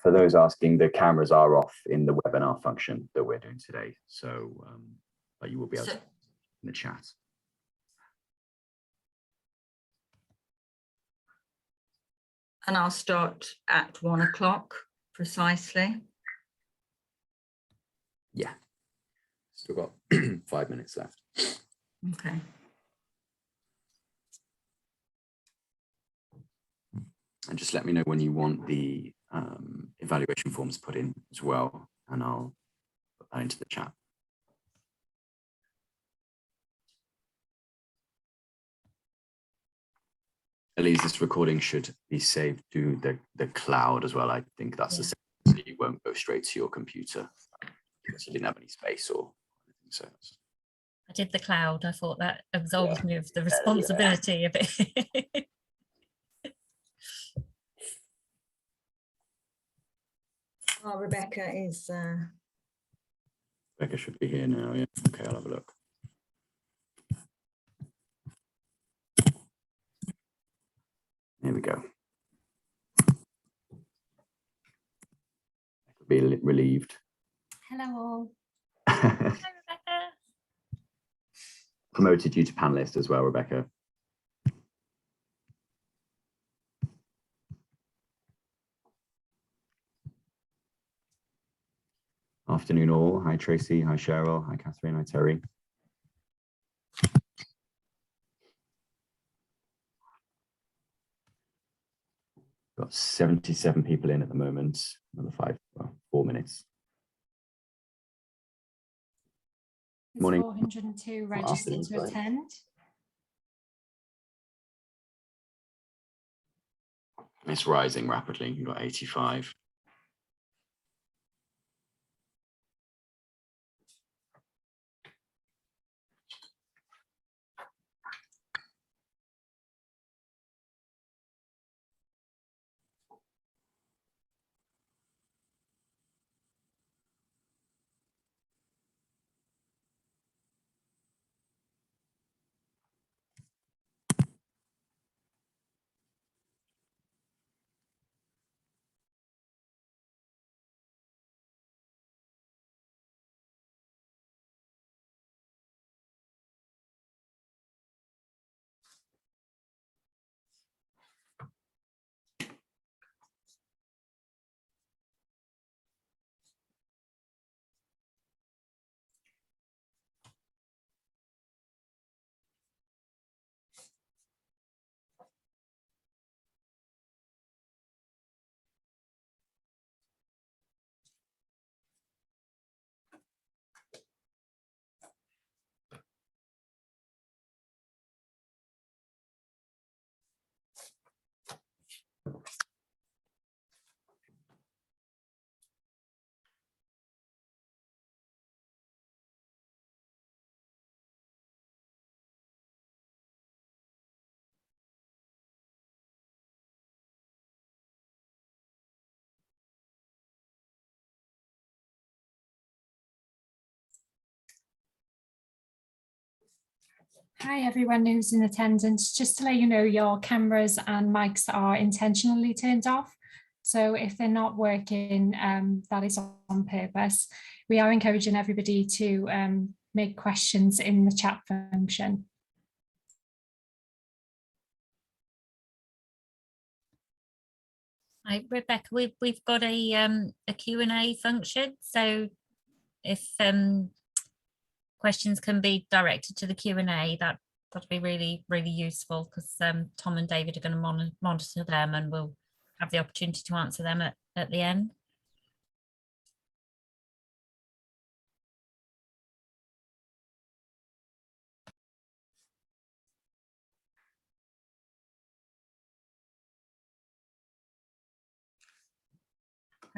For those asking, the cameras are off in the webinar function that we're doing today. So but you will be able to in the chat. And I'll start at 1 o'clock precisely. Yeah, still got 5 minutes left. Okay. And just let me know when you want the evaluation forms put in as well, and I'll put that into the chat. Elise, this recording should be saved to the cloud as well. I think that's the same, so you won't go straight to your computer because you didn't have any space or anything. So I did the cloud. I thought that absolved me of the responsibility of it. Oh, Rebecca is. Rebecca should be here now. Yeah. Okay, I'll have a look. Here we go. Be relieved. Hello all. Hi, Rebecca. Promoted you to panelist as well, Rebecca. Afternoon all. Hi Tracy, hi Cheryl, hi Catherine, hi Terry. Got 77 people in at the moment. Another 4 minutes. There's Morning. 402 registered to attend. It's rising rapidly. You've got 85. Hi everyone who's in attendance. Just to let you know, your cameras and mics are intentionally turned off. So if they're not working, that is on purpose. We are encouraging everybody to make questions in the chat function. Hi, Rebecca, we've got a Q&A function. So if questions can be directed to the Q&A, that'd be really, really useful, because Tom and David are going to monitor them, and we'll have the opportunity to answer them at the end.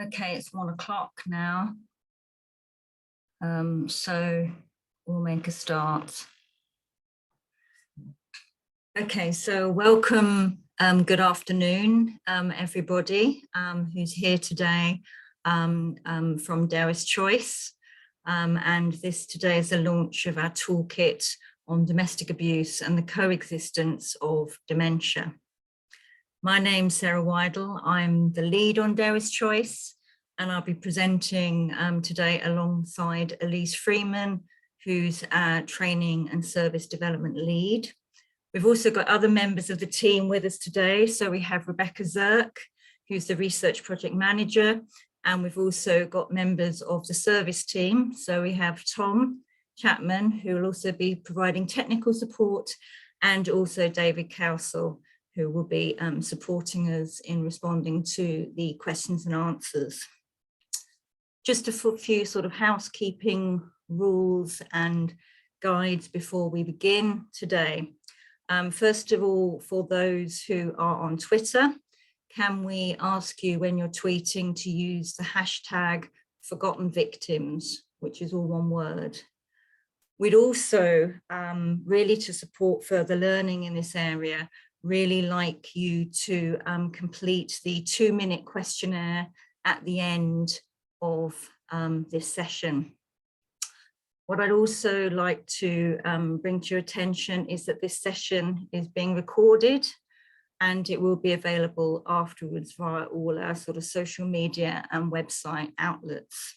Okay, it's 1 o'clock now. So we'll make a start. Okay, so welcome, good afternoon, everybody who's here today from DewisChoice. And this today is the launch of our toolkit on domestic abuse and the coexistence of dementia. My name's Sarah Weidel. I'm the lead on DewisChoice, and I'll be presenting today alongside Elise Freeman, who's our training and service development lead. We've also got other members of the team with us today. So we have Rebecca Zirk, who's the research project manager, and we've also got members of the service team. So we have Tom Chapman, who will also be providing technical support, and also David Cowsell, who will be supporting us in responding to the questions and answers. Just a few sort of housekeeping rules and guides before we begin today. First of all, for those who are on Twitter, can we ask you when you're tweeting to use the hashtag Forgotten Victims, which is all one word. We'd also, really to support further learning in this area, really like you to complete the 2-minute questionnaire at the end of this session. What I'd also like to bring to your attention is that this session is being recorded, and it will be available afterwards via all our sort of social media and website outlets.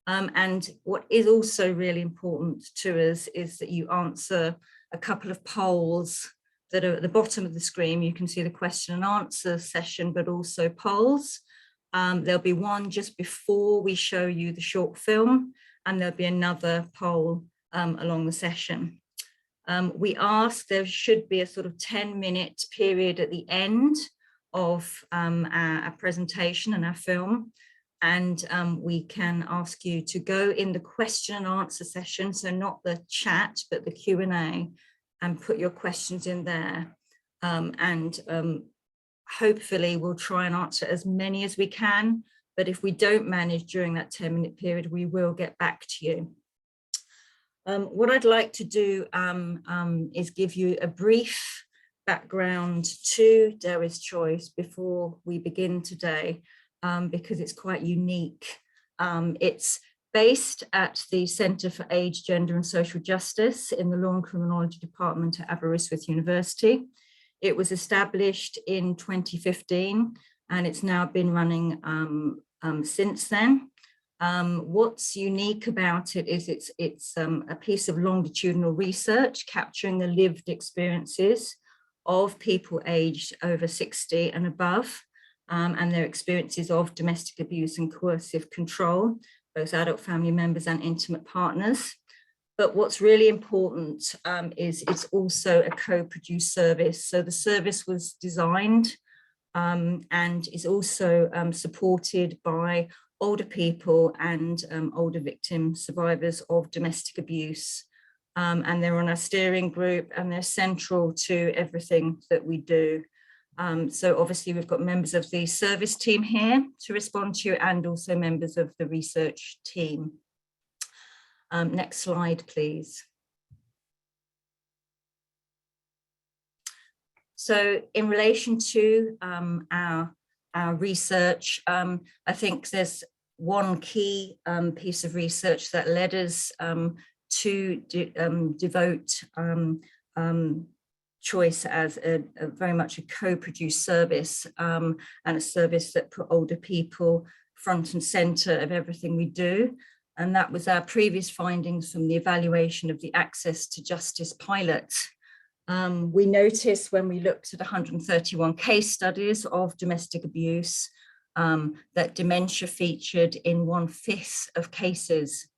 And what is also really important to us is that you answer a couple of polls that are at the bottom of the screen. You can see the question and answer session, but also polls. There'll be one just before we show you the short film, and there'll be another poll along the session. We ask there should be a sort of 10-minute period at the end of our presentation and our film. And we can ask you to go in the question and answer session, so not the chat, but the Q&A, and put your questions in there. Hopefully we'll try and answer as many as we can, but if we don't manage during that 10-minute period, we will get back to you. What I'd like to do is give you a brief background to DewisChoice before we begin today, because it's quite unique. It's based at the Centre for Age, Gender and Social Justice in the Law and Criminology Department at Aberystwyth University. It was established in 2015, and it's now been running since then. What's unique about it is it's a piece of longitudinal research capturing the lived experiences of people aged over 60 and above, and their experiences of domestic abuse and coercive control, both adult family members and intimate partners. But what's really important is it's also a co-produced service. So the service was designed and is also supported by older people and older victim survivors of domestic abuse. And they're on our steering group, and they're central to everything that we do. So obviously we've got members of the service team here to respond to you, and also members of the research team. Next slide, please. So in relation to our research, I think there's one key piece of research that led us to devote Choice as a very much a co-produced service, and a service that put older people front and center of everything we do. And that was our previous findings from the evaluation of the Access to Justice pilot. We noticed when we looked at 131 case studies of domestic abuse that dementia featured in 1/5 of cases.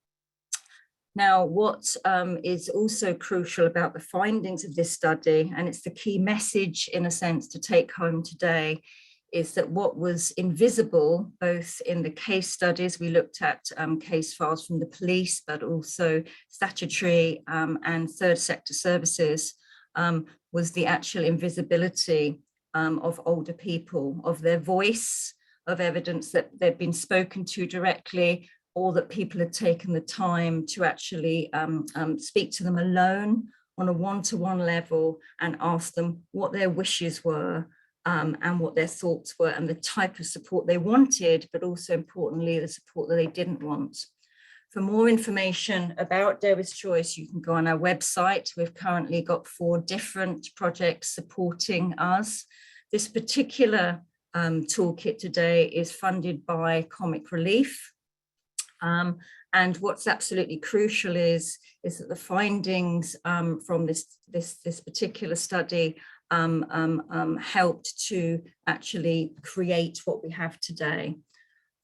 Now, what is also crucial about the findings of this study, and it's the key message in a sense to take home today, is that what was invisible, both in the case studies, we looked at case files from the police, but also statutory and third sector services, was the actual invisibility of older people, of their voice, of evidence that they've been spoken to directly, or that people had taken the time to actually speak to them alone on a one-to-one level and ask them what their wishes were and what their thoughts were and the type of support they wanted, but also importantly, the support that they didn't want. For more information about DewisChoice, you can go on our website. We've currently got 4 different projects supporting us. This particular toolkit today is funded by Comic Relief. And what's absolutely crucial is that the findings from this particular study helped to actually create what we have today.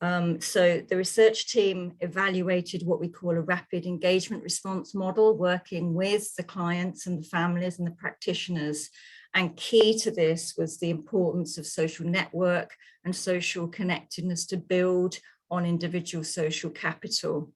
So the research team evaluated what we call a rapid engagement response model, working with the clients and the families and the practitioners. And key to this was the importance of social network and social connectedness to build on individual social capital.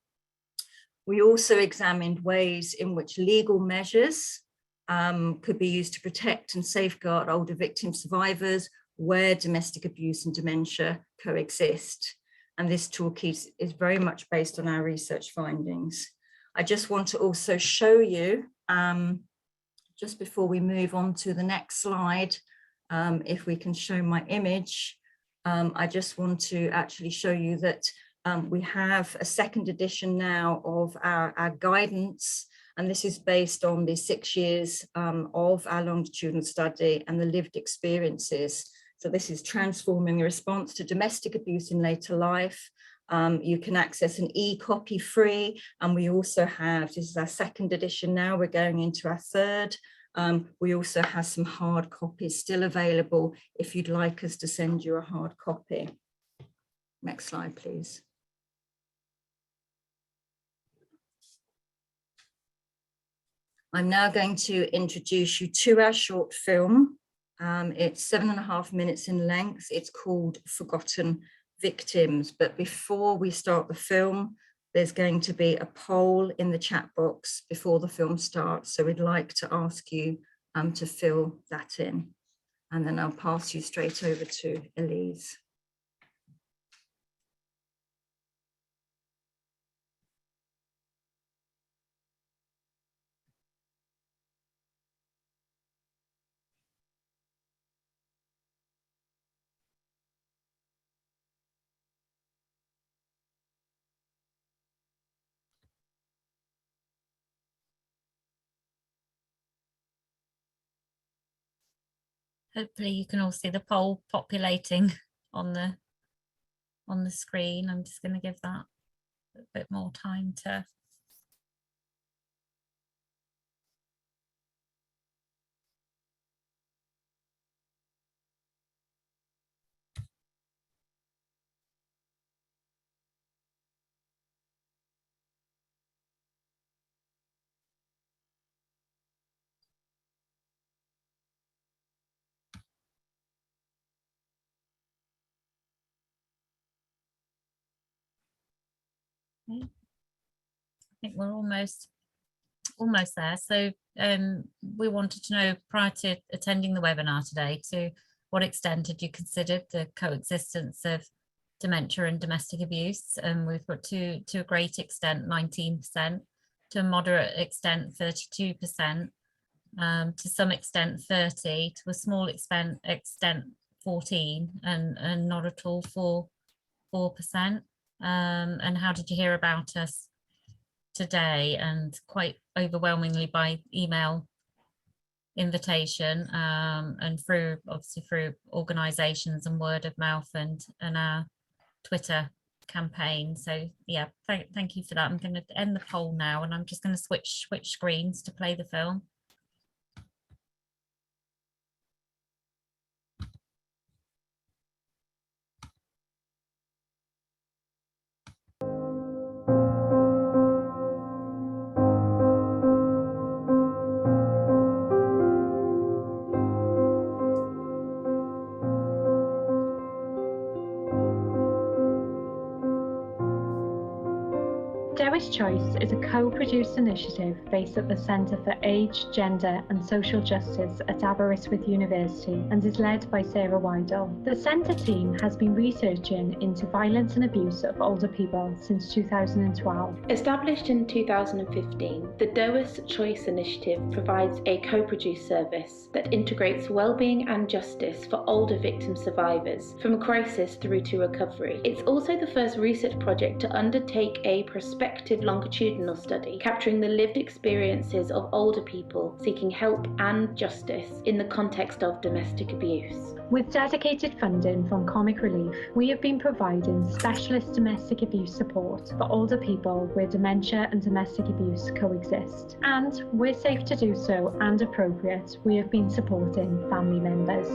We also examined ways in which legal measures could be used to protect and safeguard older victim survivors where domestic abuse and dementia coexist. And this toolkit is very much based on our research findings. I just want to also show you, just before we move on to the next slide, if we can show my image, I just want to actually show you that we have a second edition now of our guidance, and this is based on the 6 years of our longitudinal study and the lived experiences. So this is transforming the response to domestic abuse in later life. You can access an e-copy free, and we also have, this is our second edition now, we're going into our third. We also have some hard copies still available if you'd like us to send you a hard copy. Next slide, please. I'm now going to introduce you to our short film. It's 7.5 minutes in length. It's called Forgotten Victims. But before we start the film, there's going to be a poll in the chat box before the film starts. So we'd like to ask you to fill that in. And then I'll pass you straight over to Elise. Hopefully you can all see the poll populating on the screen. I'm just going to give that a bit more time to I think we're almost there. So we wanted to know, prior to attending the webinar today, to what extent had you considered the coexistence of dementia and domestic abuse? And we've got to a great extent 19%, to a moderate extent 32%, to some extent 30%, to a small extent 14%, and not at all 4%. And how did you hear about us today? And quite overwhelmingly by email invitation, and obviously through organisations and word of mouth and our Twitter campaign. So yeah, thank you for that. I'm going to end the poll now, and I'm just going to switch screens to play the film. DewisChoice is a co-produced initiative based at the Centre for Age, Gender and Social Justice at Aberystwyth University and is led by Sarah Weidel. The Centre team has been researching into violence and abuse of older people since 2012. Established in 2015, the DewisChoice initiative provides a co-produced service that integrates well-being and justice for older victim survivors from crisis through to recovery. It's also the first research project to undertake a prospective prospective longitudinal study capturing the lived experiences of older people seeking help and justice in the context of domestic abuse. With dedicated funding from Comic Relief, we have been providing specialist domestic abuse support for older people where dementia and domestic abuse coexist. And where safe to do so and appropriate, we have been supporting family members.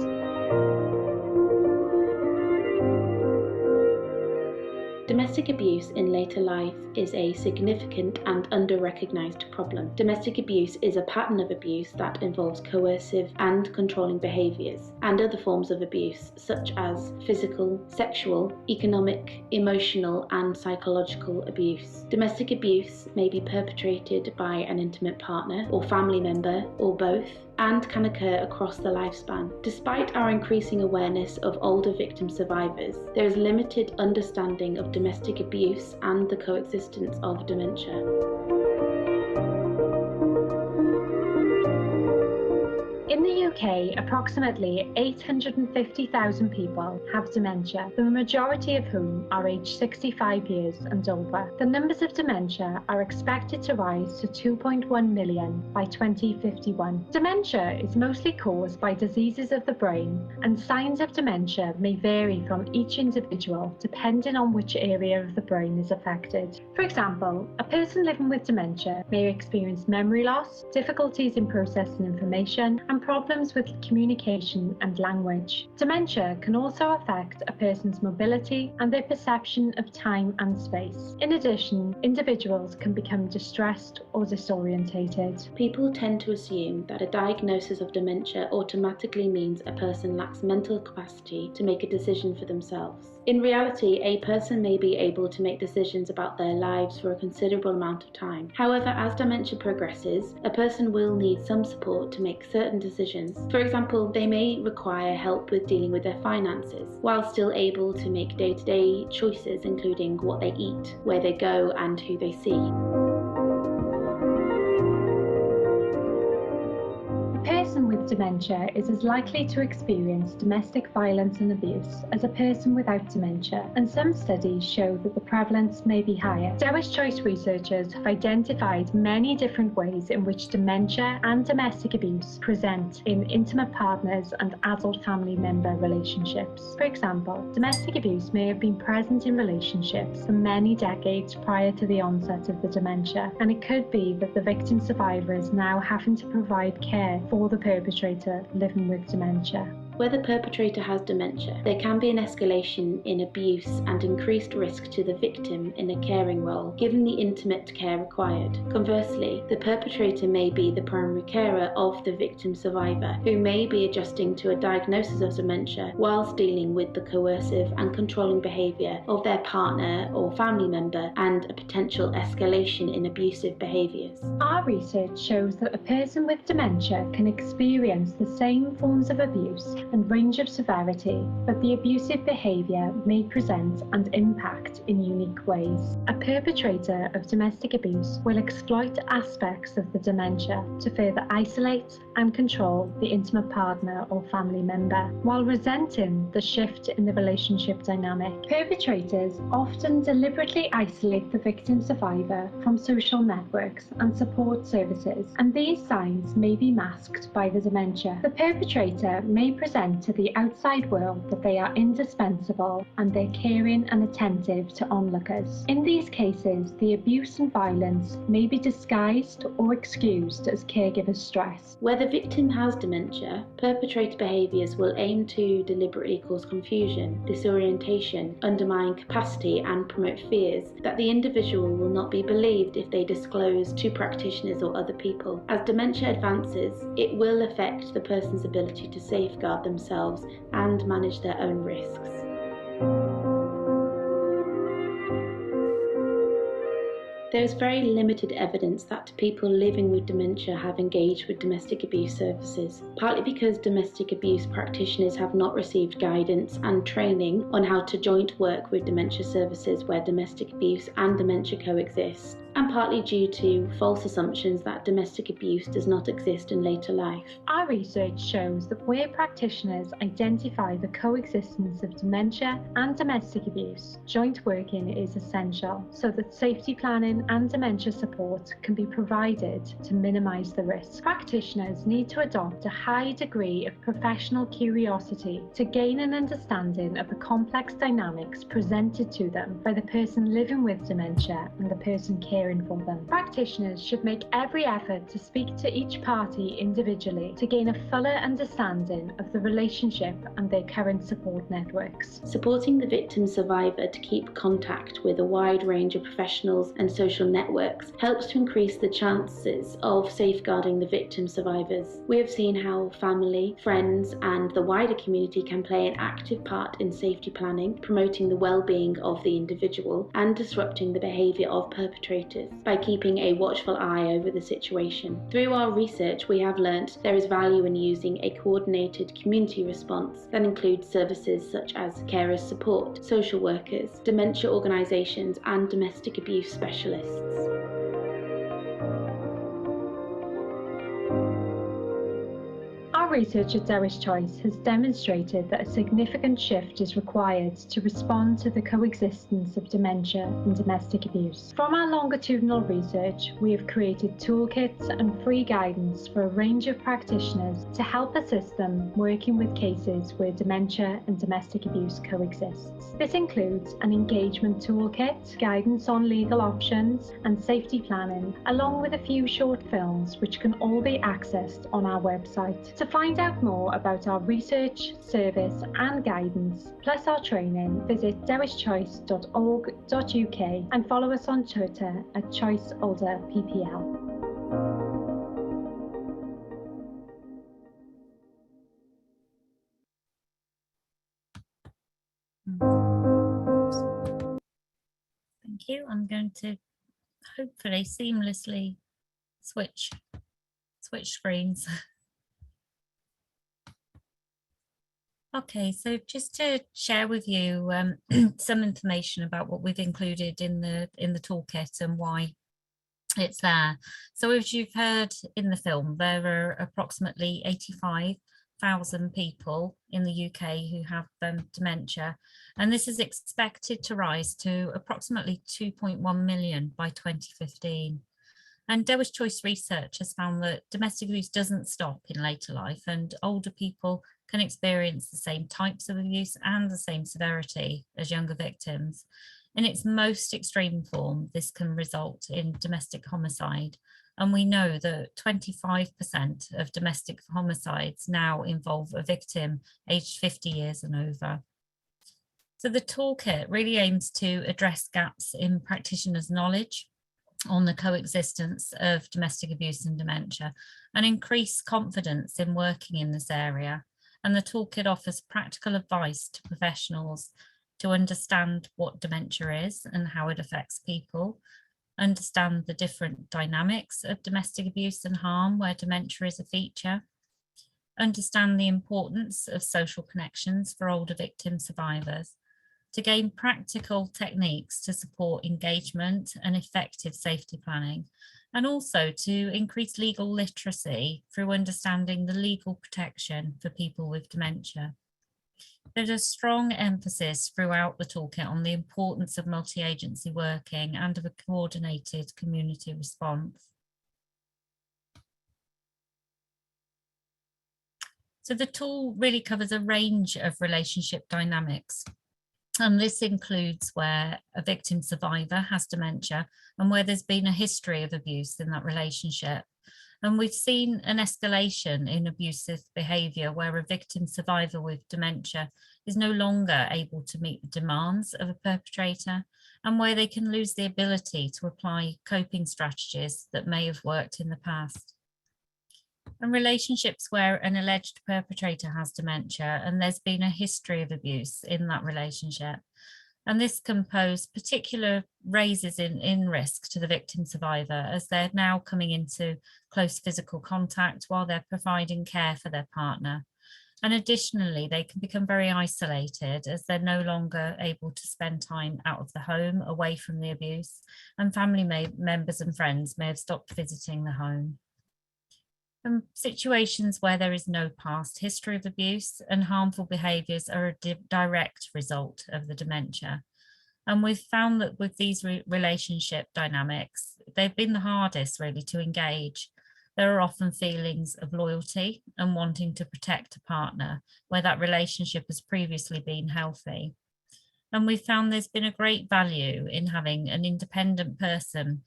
Domestic abuse in later life is a significant and under-recognised problem. Domestic abuse is a pattern of abuse that involves coercive and controlling behaviours and other forms of abuse such as physical, sexual, economic, emotional and psychological abuse. Domestic abuse may be perpetrated by an intimate partner or family member or both, and can occur across the lifespan. Despite our increasing awareness of older victim survivors, there is limited understanding of domestic abuse and the coexistence of dementia. In the UK, approximately 850,000 people have dementia, the majority of whom are aged 65 years and over. The numbers of dementia are expected to rise to 2.1 million by 2051. Dementia is mostly caused by diseases of the brain, and signs of dementia may vary from each individual depending on which area of the brain is affected. For example, a person living with dementia may experience memory loss, difficulties in processing information, and problems with communication and language. Dementia can also affect a person's mobility and their perception of time and space. In addition, individuals can become distressed or disorientated. People tend to assume that a diagnosis of dementia automatically means a person lacks mental capacity to make a decision for themselves. In reality, a person may be able to make decisions about their lives for a considerable amount of time. However, as dementia progresses, a person will need some support to make certain decisions. For example, they may require help with dealing with their finances, while still able to make day-to-day choices, including what they eat, where they go, and who they see. A person with dementia is as likely to experience domestic violence and abuse as a person without dementia, and some studies show that the prevalence may be higher. DewisChoice researchers have identified many different ways in which dementia and domestic abuse present in intimate partners and adult family member relationships. For example, domestic abuse may have been present in relationships for many decades prior to the onset of the dementia, and it could be that the victim survivor is now having to provide care for the perpetrator living with dementia. Where the perpetrator has dementia, there can be an escalation in abuse and increased risk to the victim in a caring role, given the intimate care required. Conversely, the perpetrator may be the primary carer of the victim survivor, who may be adjusting to a diagnosis of dementia whilst dealing with the coercive and controlling behaviour of their partner or family member and a potential escalation in abusive behaviours. Our research shows that a person with dementia can experience the same forms of abuse and range of severity, but the abusive behaviour may present and impact in unique ways. A perpetrator of domestic abuse will exploit aspects of the dementia to further isolate and control the intimate partner or family member, while resenting the shift in the relationship dynamic. Perpetrators often deliberately isolate the victim survivor from social networks and support services, and these signs may be masked by the dementia. The perpetrator may present to the outside world that they are indispensable and they're caring and attentive to onlookers. In these cases, the abuse and violence may be disguised or excused as caregiver stress. Where the victim has dementia, perpetrator behaviours will aim to deliberately cause confusion, disorientation, undermine capacity and promote fears that the individual will not be believed if they disclose to practitioners or other people. As dementia advances, it will affect the person's ability to safeguard themselves and manage their own risks. There is very limited evidence that people living with dementia have engaged with domestic abuse services, partly because domestic abuse practitioners have not received guidance and training on how to joint work with dementia services where domestic abuse and dementia coexist, and partly due to false assumptions that domestic abuse does not exist in later life. Our research shows that where practitioners identify the coexistence of dementia and domestic abuse, joint working is essential so that safety planning intervention and dementia support can be provided to minimise the risk. Practitioners need to adopt a high degree of professional curiosity to gain an understanding of the complex dynamics presented to them by the person living with dementia and the person caring for them. Practitioners should make every effort to speak to each party individually to gain a fuller understanding of the relationship and their current support networks. Supporting the victim survivor to keep contact with a wide range of professionals and social networks helps to increase the chances of safeguarding the victim survivors. We have seen how family, friends, and the wider community can play an active part in safety planning, promoting the well-being of the individual and disrupting the behaviour of perpetrators by keeping a watchful eye over the situation. Through our research, we have learnt there is value in using a coordinated community response that includes services such as carers support, social workers, dementia organisations, and domestic abuse specialists. Our research at DewisChoice has demonstrated that a significant shift is required to respond to the coexistence of dementia and domestic abuse. From our longitudinal research, we have created toolkits and free guidance for a range of practitioners to help assist them working with cases where dementia and domestic abuse coexists. This includes an engagement toolkit, guidance on legal options and safety planning, along with a few short films which can all be accessed on our website. To find out more about our research, service and guidance, plus our training, visit dewischoice.org.uk and follow us on Twitter at ChoiceOlderPPL. Thank you. I'm going to hopefully seamlessly switch screens. Okay, so just to share with you some information about what we've included in the toolkit and why it's there. So as you've heard in the film, there are approximately 85,000 people in the UK who have dementia, and this is expected to rise to approximately 2.1 million by 2015. And DewisChoice research has found that domestic abuse doesn't stop in later life, and older people can experience the same types of abuse and the same severity as younger victims. In its most extreme form, this can result in domestic homicide. And we know that 25% of domestic homicides now involve a victim aged 50 years and over. So the toolkit really aims to address gaps in practitioners' knowledge on the coexistence of domestic abuse and dementia and increase confidence in working in this area. And the toolkit offers practical advice to professionals to understand what dementia is and how it affects people, understand the different dynamics of domestic abuse and harm where dementia is a feature, understand the importance of social connections for older victim survivors, to gain practical techniques to support engagement and effective safety planning, and also to increase legal literacy through understanding the legal protection for people with dementia. There's a strong emphasis throughout the toolkit on the importance of multi-agency working and of a coordinated community response. So the tool really covers a range of relationship dynamics. And this includes where a victim survivor has dementia and where there's been a history of abuse in that relationship. And we've seen an escalation in abusive behaviour where a victim survivor with dementia is no longer able to meet the demands of a perpetrator and where they can lose the ability to apply coping strategies that may have worked in the past. And relationships where an alleged perpetrator has dementia and there's been a history of abuse in that relationship. And this can pose particular raises in risk to the victim survivor as they're now coming into close physical contact while they're providing care for their partner. And additionally, they can become very isolated as they're no longer able to spend time out of the home, away from the abuse, and family members and friends may have stopped visiting the home. And situations where there is no past history of abuse and harmful behaviours are a direct result of the dementia. And we've found that with these relationship dynamics, they've been the hardest really to engage. There are often feelings of loyalty and wanting to protect a partner where that relationship has previously been healthy. And we've found there's been a great value in having an independent person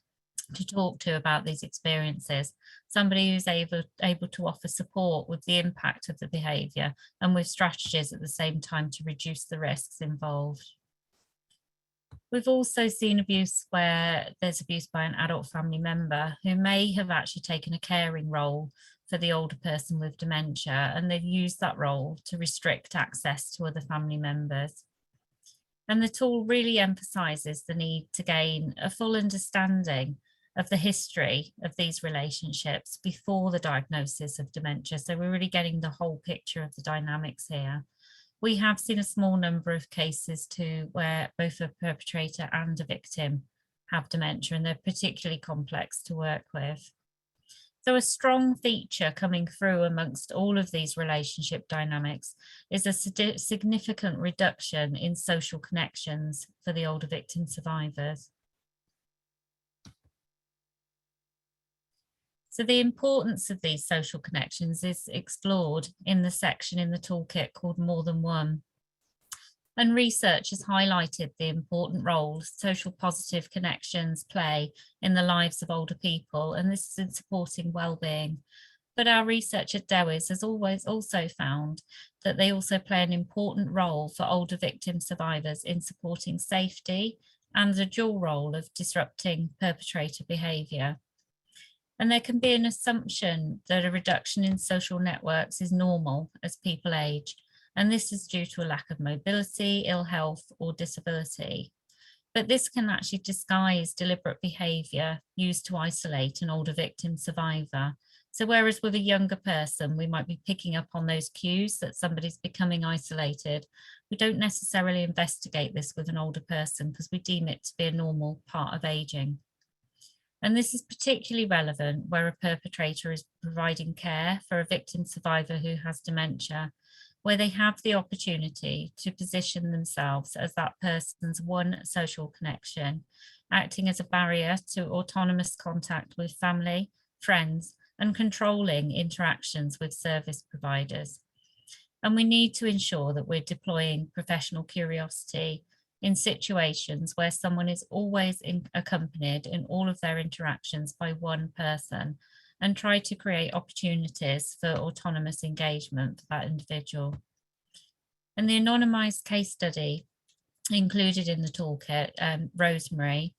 to talk to about these experiences, somebody who's able to offer support with the impact of the behaviour and with strategies at the same time to reduce the risks involved. We've also seen abuse where there's abuse by an adult family member who may have actually taken a caring role for the older person with dementia, and they've used that role to restrict access to other family members. And the tool really emphasises the need to gain a full understanding of the history of these relationships before the diagnosis of dementia. So we're really getting the whole picture of the dynamics here. We have seen a small number of cases too where both a perpetrator and a victim have dementia, and they're particularly complex to work with. So a strong feature coming through amongst all of these relationship dynamics is a significant reduction in social connections for the older victim survivors. So the importance of these social connections is explored in the section in the toolkit called More Than One. And research has highlighted the important role social positive connections play in the lives of older people, and this is in supporting well-being. But our research at Dewis has always also found that they also play an important role for older victim survivors in supporting safety and a dual role of disrupting perpetrator behaviour. And there can be an assumption that a reduction in social networks is normal as people age, and this is due to a lack of mobility, ill health, or disability. But this can actually disguise deliberate behaviour used to isolate an older victim survivor. So whereas with a younger person, we might be picking up on those cues that somebody's becoming isolated, we don't necessarily investigate this with an older person because we deem it to be a normal part of ageing. And this is particularly relevant where a perpetrator is providing care for a victim survivor who has dementia, where they have the opportunity to position themselves as that person's one social connection, acting as a barrier to autonomous contact with family, friends, and controlling interactions with service providers. And we need to ensure that we're deploying professional curiosity in situations where someone is always accompanied in all of their interactions by one person, and try to create opportunities for autonomous engagement for that individual. And the anonymised case study included in the toolkit, Rosemary,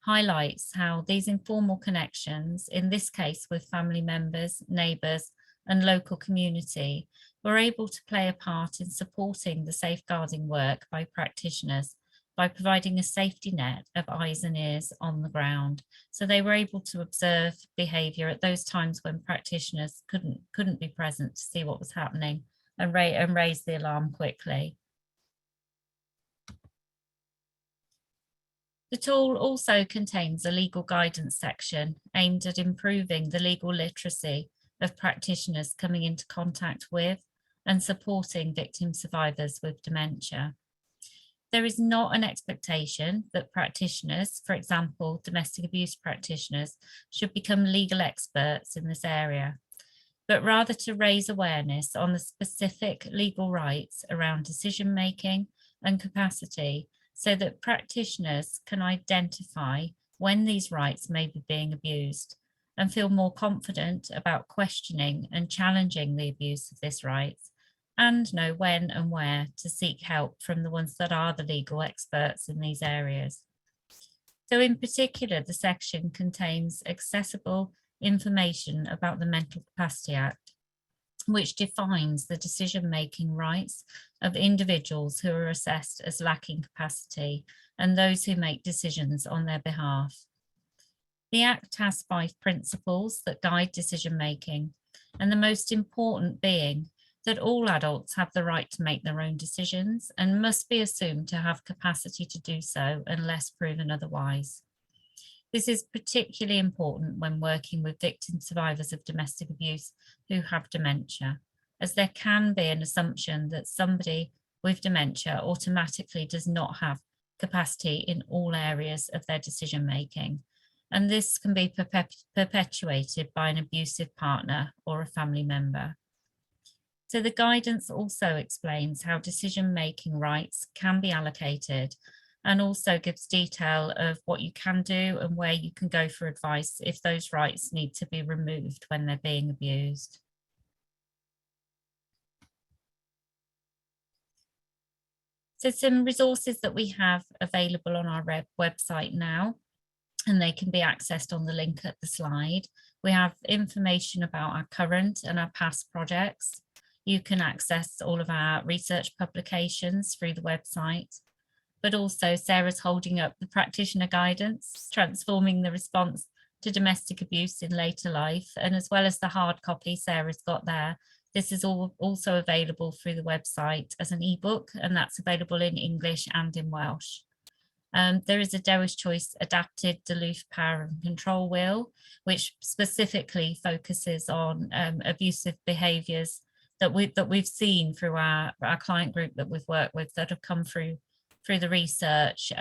highlights how these informal connections, in this case with family members, neighbours, and local community, were able to play a part in supporting the safeguarding work by practitioners by providing a safety net of eyes and ears on the ground. So they were able to observe behaviour at those times when practitioners couldn't be present to see what was happening and raise the alarm quickly. The tool also contains a legal guidance section aimed at improving the legal literacy of practitioners coming into contact with and supporting victim survivors with dementia. There is not an expectation that practitioners, for example, domestic abuse practitioners, should become legal experts in this area, but rather to raise awareness on the specific legal rights around decision-making and capacity so that practitioners can identify when these rights may be being abused and feel more confident about questioning and challenging the abuse of this right, and know when and where to seek help from the ones that are the legal experts in these areas. So in particular, the section contains accessible information about the Mental Capacity Act, which defines the decision-making rights of individuals who are assessed as lacking capacity and those who make decisions on their behalf. The Act has 5 principles that guide decision-making, and the most important being that all adults have the right to make their own decisions and must be assumed to have capacity to do so unless proven otherwise. This is particularly important when working with victim survivors of domestic abuse who have dementia, as there can be an assumption that somebody with dementia automatically does not have capacity in all areas of their decision making. And this can be perpetuated by an abusive partner or a family member. So the guidance also explains how decision-making rights can be allocated, and also gives detail of what you can do and where you can go for advice if those rights need to be removed when they're being abused. So some resources that we have available on our website now, and they can be accessed on the link at the slide. We have information about our current and our past projects. You can access all of our research publications through the website, but also Sarah's holding up the practitioner guidance, transforming the response to domestic abuse in later life, and as well as the hard copy Sarah's got there. This is also available through the website as an ebook, and that's available in English and in Welsh. There is a DewisChoice adapted Duluth Power and Control Wheel, which specifically focuses on abusive behaviours that we've seen through our client group that we've worked with, that have come through the research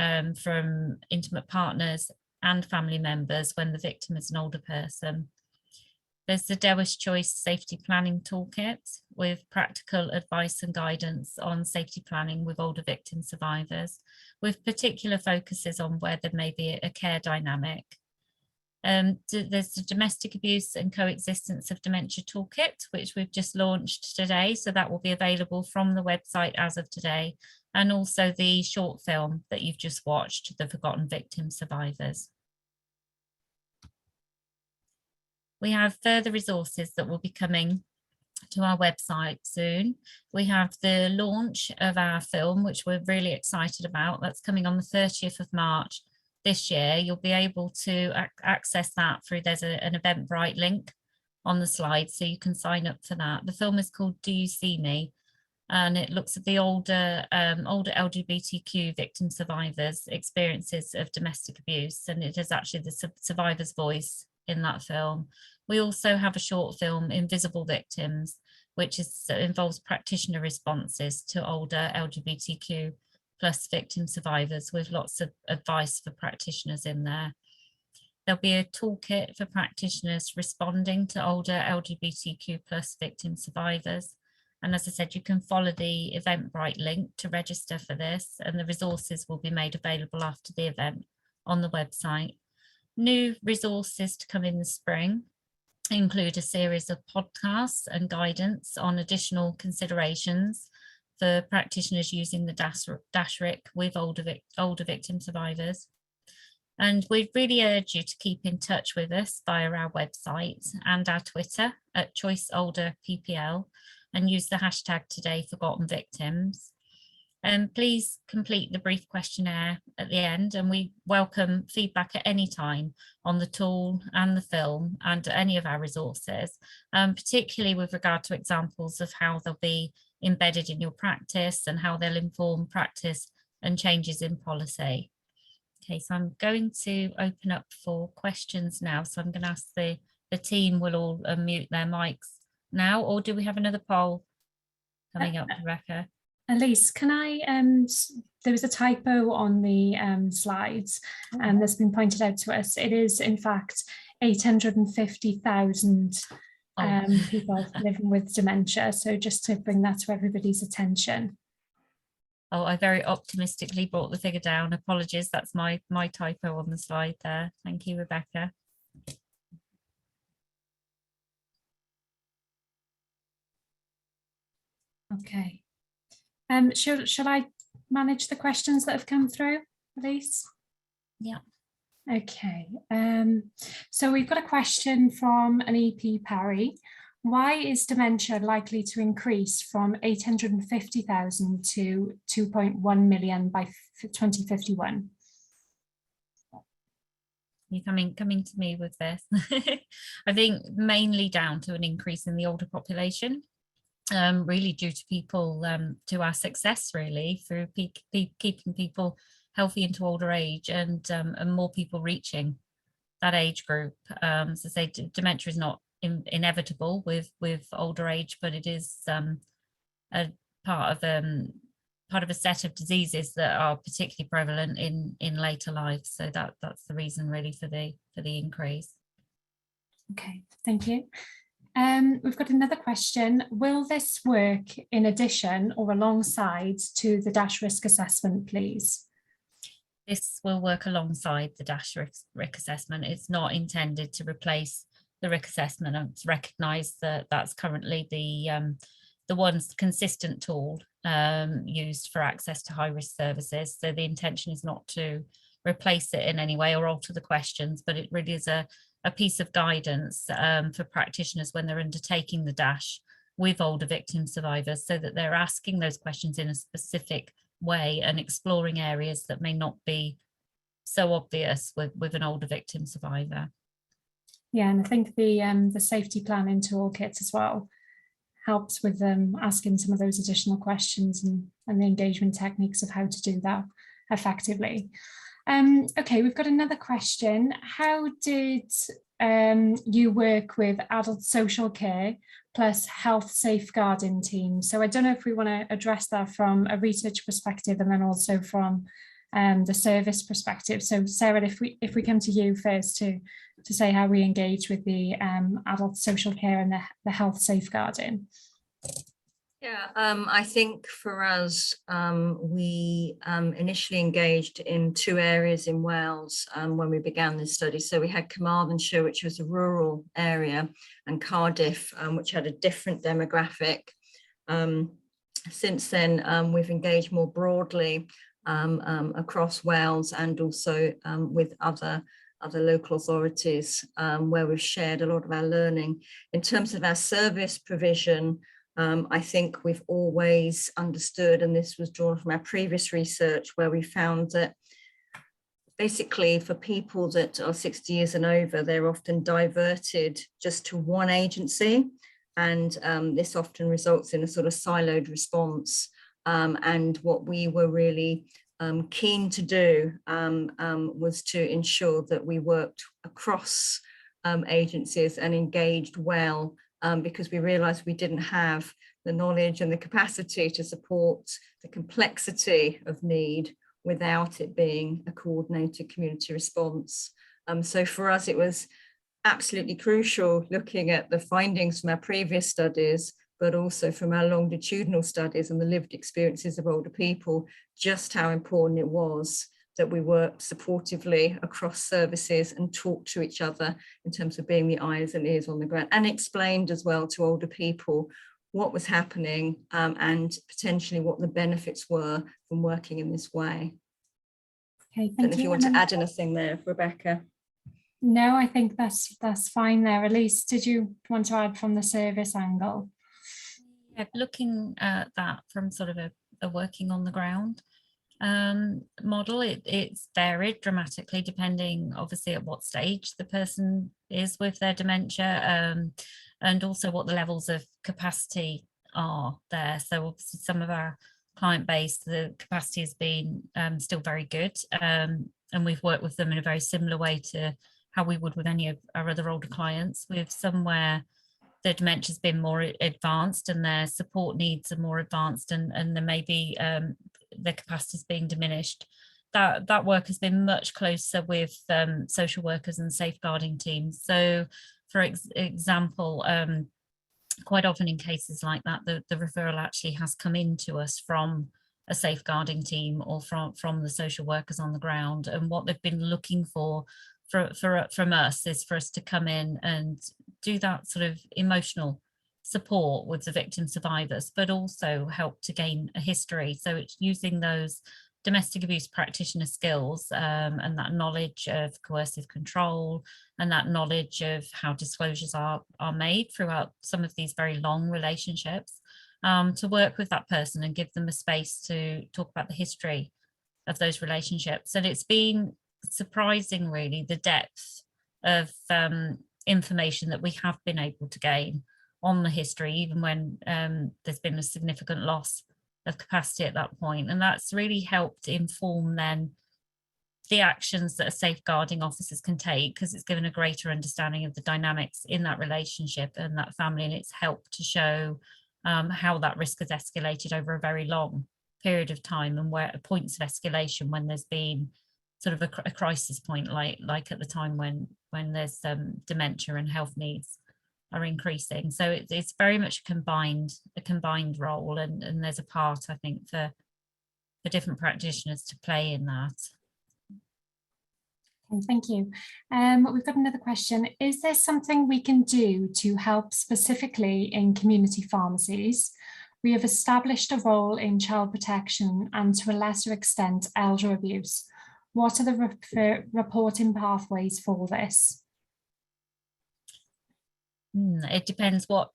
from intimate partners and family members when the victim is an older person. There's the DewisChoice Safety Planning Toolkit with practical advice and guidance on safety planning with older victim survivors, with particular focuses on where there may be a care dynamic. There's the Domestic Abuse and Coexistence of Dementia Toolkit, which we've just launched today. So that will be available from the website as of today. And also the short film that you've just watched, The Forgotten Victim Survivors. We have further resources that will be coming to our website soon. We have the launch of our film, which we're really excited about. That's coming on the 30th of March this year. You'll be able to access that through, there's an Eventbrite link on the slide, so you can sign up for that. The film is called Do You See Me? And it looks at the older LGBTQ victim survivors' experiences of domestic abuse, and it is actually the survivor's voice in that film. We also have a short film, Invisible Victims, which involves practitioner responses to older LGBTQ plus victim survivors, with lots of advice for practitioners in there. There'll be a toolkit for practitioners responding to older LGBTQ plus victim survivors. And as I said, you can follow the Eventbrite link to register for this, and the resources will be made available after the event on the website. New resources to come in the spring include a series of podcasts and guidance on additional considerations for practitioners using the DASRIC with older victim survivors. And we really urge you to keep in touch with us via our website and our Twitter at ChoiceOlderPPL, and use the hashtag #TodayForgottenVictims. And please complete the brief questionnaire at the end, and we welcome feedback at any time on the tool and the film and any of our resources, particularly with regard to examples of how they'll be embedded in your practice and how they'll inform practice and changes in policy. Okay, so I'm going to open up for questions now. So I'm going to ask the team will all unmute their mics now, or do we have another poll coming up, Rebecca? Elise, can I, there was a typo on the slides, and that's been pointed out to us. It is in fact 850,000 people living with dementia. So just to bring that to everybody's attention. Oh, I very optimistically brought the figure down. Apologies, that's my typo on the slide there. Thank you, Rebecca. Okay. Shall I manage the questions that have come through, Elise? Yeah. Okay. So we've got a question from an EP Perry. Why is dementia likely to increase from 850,000 to 2.1 million by 2051? You're coming to me with this. I think mainly down to an increase in the older population. Really due to people, to our success really, through keeping people healthy into older age, and more people reaching that age group. So say dementia is not inevitable with older age, but it is a part part of a set of diseases that are particularly prevalent in later life. So that's the reason really for the increase. Okay, thank you. We've got another question. Will this work in addition or alongside to the DASH risk assessment, please? This will work alongside the DASH risk assessment. It's not intended to replace the risk assessment. It's recognised that that's currently the one consistent tool used for access to high risk services. So the intention is not to replace it in any way or alter the questions, but it really is a piece of guidance for practitioners when they're undertaking the DASH with older victim survivors, so that they're asking those questions in a specific way and exploring areas that may not be so obvious with an older victim survivor. Yeah, and I think the safety planning toolkit as well helps with asking some of those additional questions and the engagement techniques of how to do that effectively. Okay, we've got another question. How did you work with adult social care plus health safeguarding teams? So I don't know if we want to address that from a research perspective and then also from the service perspective. So Sarah, if we come to you first to say how we engage with the adult social care and the health safeguarding. Yeah, I think for us, we initially engaged in 2 areas in Wales when we began this study. So we had Carmarthenshire, which was a rural area, and Cardiff, which had a different demographic. Since then, we've engaged more broadly across Wales and also with other local authorities where we've shared a lot of our learning. In terms of our service provision, I think we've always understood, and this was drawn from our previous research, where we found that basically for people that are 60 years and over, they're often diverted just to one agency. And this often results in a sort of siloed response. And what we were really keen to do was to ensure that we worked across agencies and engaged well, because we realized we didn't have the knowledge and the capacity to support the complexity of need without it being a coordinated community response. So for us, it was absolutely crucial looking at the findings from our previous studies, but also from our longitudinal studies and the lived experiences of older people, just how important it was that we worked supportively across services and talked to each other in terms of being the eyes and ears on the ground, and explained as well to older people what was happening and potentially what the benefits were from working in this way. Okay, I don't know if you want to add anything there, Rebecca. No, I think that's fine there. Elise, did you want to add from the service angle? Yeah, looking at that from sort of a working on the ground model, it's varied dramatically depending obviously at what stage the person is with their dementia, and also what the levels of capacity are there. So obviously some of our client base, the capacity has been still very good, and we've worked with them in a very similar way to how we would with any of our other older clients. With somewhere the dementia has been more advanced and their support needs are more advanced, and there may be their capacity is being diminished. That work has been much closer with social workers and safeguarding teams. So for example, quite often in cases like that, the referral actually has come into us from a safeguarding team or from the social workers on the ground, and what they've been looking from us is for us to come in and do that sort of emotional support with the victim survivors, but also help to gain a history. So it's using those domestic abuse practitioner skills and that knowledge of coercive control and that knowledge of how disclosures are made throughout some of these very long relationships, to work with that person and give them a space to talk about the history of those relationships. And it's been surprising really the depth of information that we have been able to gain on the history, even when there's been a significant loss of capacity at that point. And that's really helped inform then the actions that a safeguarding officers can take, because it's given a greater understanding of the dynamics in that relationship and that family, and it's helped to show how that risk has escalated over a very long period of time, and where at points of escalation when there's been sort of a crisis point, like at the time when there's dementia and health needs are increasing. So it's very much a combined role, and there's a part, I think, for different practitioners to play in that. Okay, thank you. We've got another question. Is there something we can do to help specifically in community pharmacies? We have established a role in child protection and to a lesser extent elder abuse. What are the reporting pathways for this? It depends what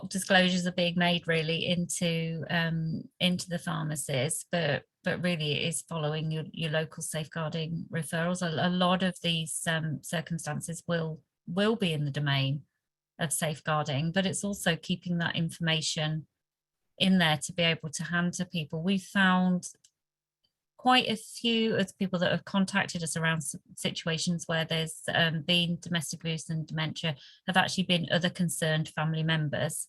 disclosures are being made really into the pharmacies, but really it is following your local safeguarding referrals. A lot of these circumstances will be in the domain of safeguarding, but it's also keeping that information in there to be able to hand to people. We've found quite a few of the people that have contacted us around situations where there's been domestic abuse and dementia have actually been other concerned family members.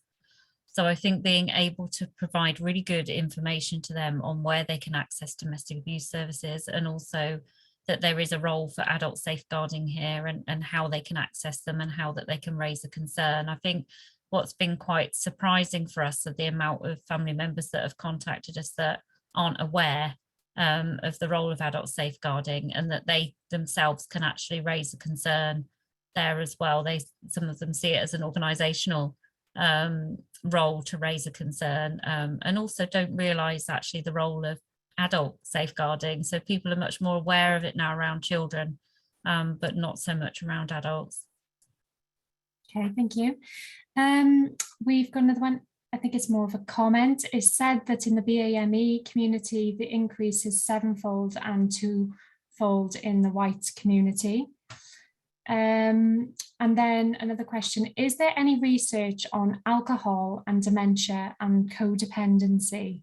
So I think being able to provide really good information to them on where they can access domestic abuse services, and also that there is a role for adult safeguarding here, and how they can access them and how that they can raise a concern. I think what's been quite surprising for us are the amount of family members that have contacted us that aren't aware of the role of adult safeguarding, and that they themselves can actually raise a concern there as well. Some of them see it as an organisational role to raise a concern, and also don't realise actually the role of adult safeguarding. So people are much more aware of it now around children, but not so much around adults. Okay, thank you. We've got another one. I think it's more of a comment. It's said that in the BAME community, the increase is 7-fold and 2-fold in the white community. And then another question, is there any research on alcohol and dementia and codependency?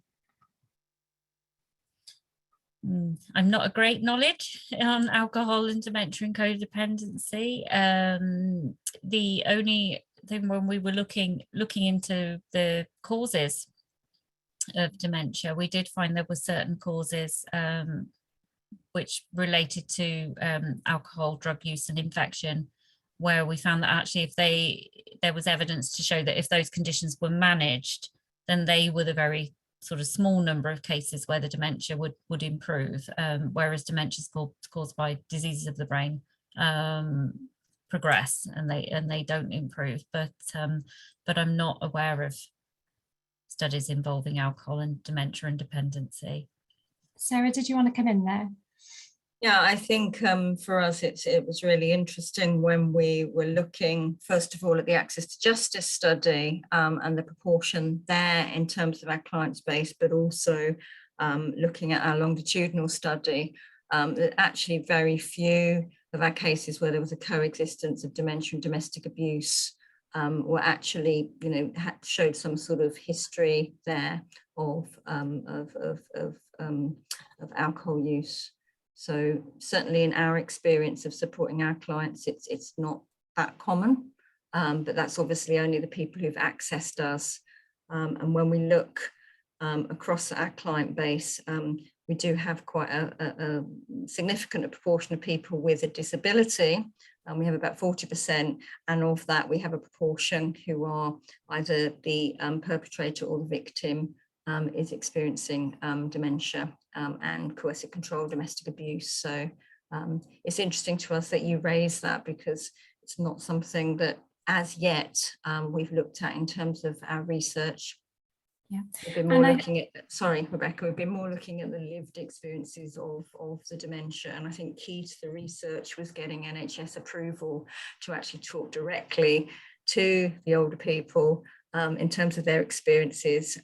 I'm not a great knowledge on alcohol and dementia and codependency. The only thing when we were looking into the causes of dementia, we did find there were certain causes which related to alcohol, drug use and infection, where we found that actually if there was evidence to show that if those conditions were managed, then they were the very sort of small number of cases where the dementia would improve, whereas dementia is caused by diseases of the brain progress and they don't improve. But I'm not aware of studies involving alcohol and dementia and dependency. Sarah, did you want to come in there? Yeah, I think for us it was really interesting when we were looking first of all at the Access to Justice study and the proportion there in terms of our client base, but also looking at our longitudinal study. That actually very few of our cases where there was a coexistence of dementia and domestic abuse were actually, showed some sort of history there of alcohol use. So certainly in our experience of supporting our clients, it's not that common, but that's obviously only the people who've accessed us. And when we look across our client base, we do have quite a significant proportion of people with a disability. We have about 40%, and of that we have a proportion who are either the perpetrator or the victim is experiencing dementia and coercive control, domestic abuse. So it's interesting to us that you raise that, because it's not something that as yet we've looked at in terms of our research. Yeah, we've been more looking at, sorry Rebecca, we've been more looking at the lived experiences of the dementia, and I think key to the research was getting NHS approval to actually talk directly to the older people in terms of their experiences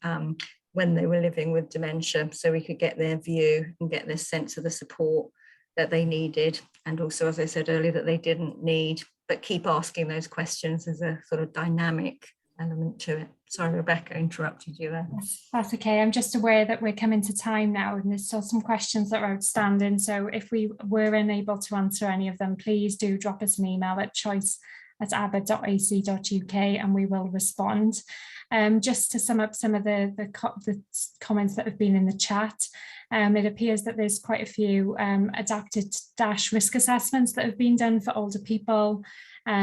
when they were living with dementia, so we could get their view and get their sense of the support that they needed, and also, as I said earlier, that they didn't need, but keep asking those questions as a sort of dynamic element to it. Sorry, Rebecca, interrupted you there. That's okay. I'm just aware that we're coming to time now, and there's still some questions that are outstanding. So if we were unable to answer any of them, please do drop us an email at choice abba.ac.uk, and we will respond. Just to sum up some of the comments that have been in the chat, it appears that there's quite a few adapted risk assessments that have been done for older people.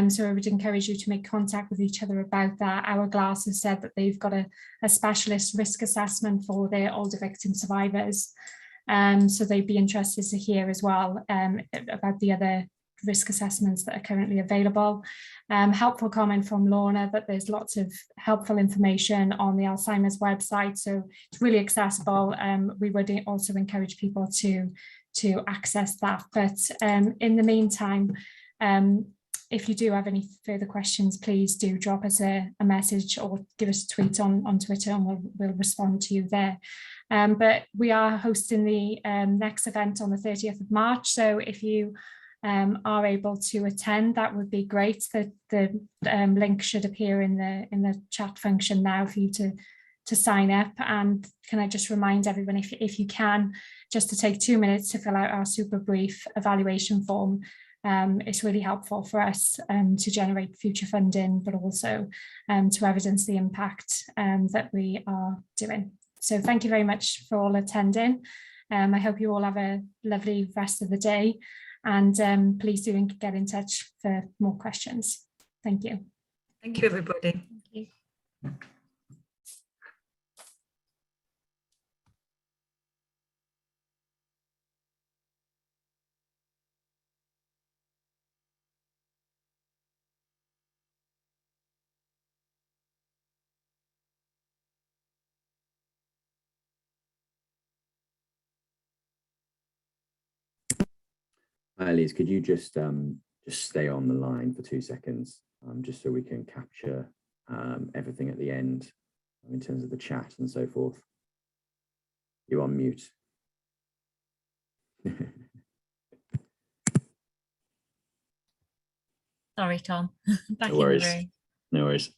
So I would encourage you to make contact with each other about that. Hourglass has said that they've got a specialist risk assessment for their older victim survivors. So they'd be interested to hear as well about the other risk assessments that are currently available. Helpful comment from Lorna that there's lots of helpful information on the Alzheimer's website, so it's really accessible. We would also encourage people to access that. But in the meantime, if you do have any further questions, please do drop us a message or give us a tweet on Twitter, and we'll respond to you there. But we are hosting the next event on the 30th of March. So if you are able to attend, that would be great. The link should appear in the chat function now for you to sign up. And can I just remind everyone, if you can, just to take 2 minutes to fill out our super brief evaluation form. It's really helpful for us to generate future funding, but also to evidence the impact that we are doing. So thank you very much for all attending. I hope you all have a lovely rest of the day, and please do get in touch for more questions. Thank you. Thank you, everybody. Thank you. Elise, could you just stay on the line for 2 seconds, just so we can capture everything at the end in terms of the chat and so forth? You're on mute. Sorry, Tom. Back No worries. in the room. No worries.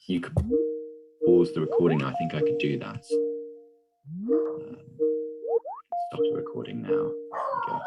You could pause the recording. I think I could do that. Stop the recording now. There we go.